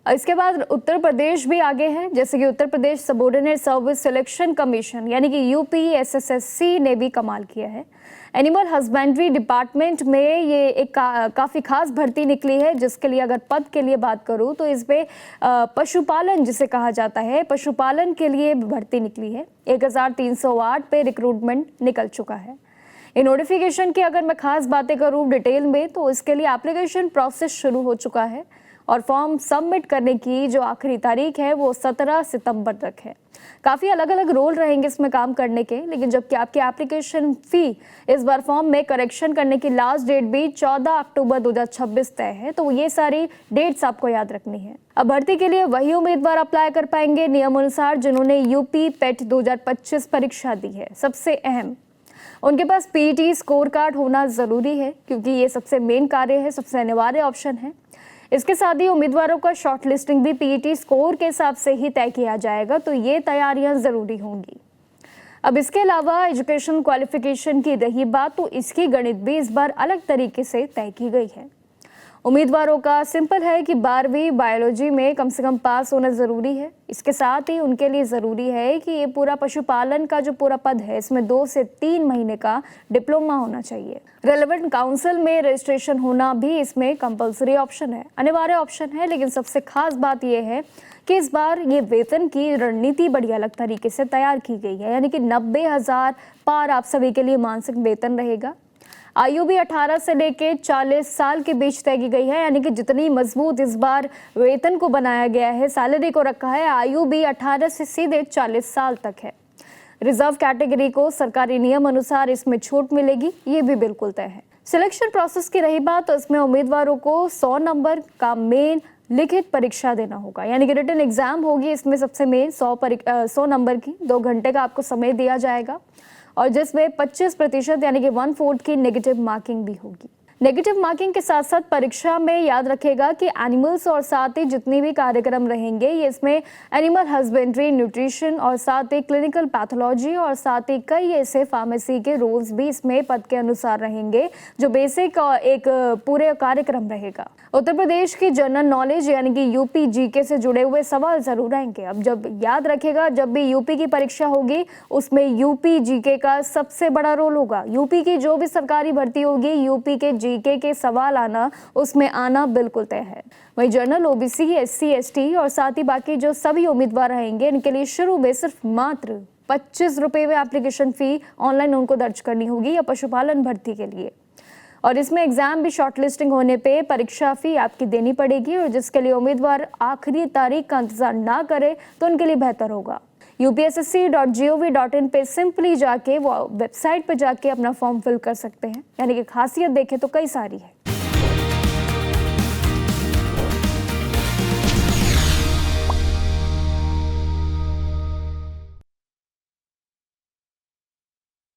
इसके बाद उत्तर प्रदेश भी आगे है, जैसे कि Uttar Pradesh subordinate service selection commission यानी कि यूपीएसएससी ने भी कमाल किया है। एनिमल हस्बेंड्री डिपार्टमेंट में ये एक काफ़ी खास भर्ती निकली है, जिसके लिए अगर पद के लिए बात करूँ तो इसमें पशुपालन जिसे कहा जाता है, पशुपालन के लिए भर्ती निकली है। 1308 पे रिक्रूटमेंट निकल चुका है। इन नोटिफिकेशन की अगर मैं खास बातें करूँ डिटेल में, तो इसके लिए एप्लीकेशन प्रोसेस शुरू हो चुका है और फॉर्म सबमिट करने की जो आखिरी तारीख है वो 17 सितंबर तक है। काफ़ी अलग अलग रोल रहेंगे इसमें काम करने के, लेकिन जबकि आपकी एप्लीकेशन फ़ी इस बार फॉर्म में करेक्शन करने की लास्ट डेट भी 14 अक्टूबर 2026 तय है, तो ये सारी डेट्स आपको याद रखनी है। अब भर्ती के लिए वही उम्मीदवार अप्लाई कर पाएंगे नियम अनुसार जिन्होंने यूपी पेट 2025 परीक्षा दी है। सबसे अहम, उनके पास पीईटी स्कोर कार्ड होना ज़रूरी है, क्योंकि ये सबसे मेन कार्य है, सबसे अनिवार्य ऑप्शन है। इसके साथ ही उम्मीदवारों का शॉर्ट लिस्टिंग भी पीईटी स्कोर के हिसाब से ही तय किया जाएगा, तो ये तैयारियां ज़रूरी होंगी। अब इसके अलावा एजुकेशन क्वालिफिकेशन की रही बात, तो इसकी गणित भी इस बार अलग तरीके से तय की गई है। उम्मीदवारों का सिंपल है कि 12वीं बायोलॉजी में कम से कम पास होना ज़रूरी है। इसके साथ ही उनके लिए ज़रूरी है कि ये पूरा पशुपालन का जो पूरा पद है इसमें 2 से 3 महीने का डिप्लोमा होना चाहिए। रेलेवेंट काउंसिल में रजिस्ट्रेशन होना भी इसमें कंपलसरी ऑप्शन है, अनिवार्य ऑप्शन है। लेकिन सबसे खास बात यह है कि इस बार ये वेतन की रणनीति बड़ी अलग तरीके से तैयार की गई है, यानी कि 90,000 पार आप सभी के लिए मासिक वेतन रहेगा। आयु भी 18 से लेकर 40 साल के बीच तय की गई है, यानी कि जितनी मजबूत इस बार वेतन को बनाया गया है, सैलरी को रखा है, आयु भी 18 से सीधे 40 साल तक है। रिजर्व कैटेगरी को सरकारी नियम अनुसार इसमें छूट मिलेगी, ये भी बिल्कुल तय है। सिलेक्शन प्रोसेस की रही बात, तो इसमें उम्मीदवारों को 100 नंबर का मेन लिखित परीक्षा देना होगा, यानी कि रिटन एग्जाम होगी। इसमें सबसे मेन 100 नंबर की 2 घंटे का आपको समय दिया जाएगा, और जिसमें 25% यानी कि 1/4 की नेगेटिव मार्किंग भी होगी। नेगेटिव मार्किंग के साथ साथ परीक्षा में याद रखेगा कि एनिमल्स और साथ ही जितने भी कार्यक्रम रहेंगे, ये इसमें एनिमल हस्बेंड्री, न्यूट्रिशन और साथ ही क्लिनिकल पैथोलॉजी और साथ ही कई ऐसे फार्मेसी के रोल्स भी इसमें पद के अनुसार रहेंगे, जो बेसिक एक पूरे कार्यक्रम रहेगा। उत्तर प्रदेश की जनरल नॉलेज यानी कि यूपी जीके से जुड़े हुए सवाल जरूर आएंगे। अब जब याद रखेगा, जब भी यूपी की परीक्षा होगी उसमें यूपी जीके का सबसे बड़ा रोल होगा। यूपी की जो भी सरकारी भर्ती होगी, यूपी के जीके के सवाल आना, उसमें आना बिल्कुल तय है। वही जनरल, ओबीसी, एससी, एसटी और साथ ही बाकी जो सभी उम्मीदवार रहेंगे, इनके लिए शुरू में सिर्फ मात्र 25 रुपये में एप्लीकेशन फी ऑनलाइन उनको दर्ज करनी होगी या पशुपालन भर्ती के लिए। और इसमें एग्जाम भी शॉर्ट लिस्टिंग होने पे परीक्षा फी आपकी देनी पड़ेगी, और जिसके लिए उम्मीदवार आखिरी तारीख का इंतजार ना करे तो उनके लिए बेहतर होगा। upsc.gov.in पे सिंपली जाके वो वेबसाइट पे जाके अपना फॉर्म फिल कर सकते हैं, यानी कि खासियत देखें तो कई सारी है।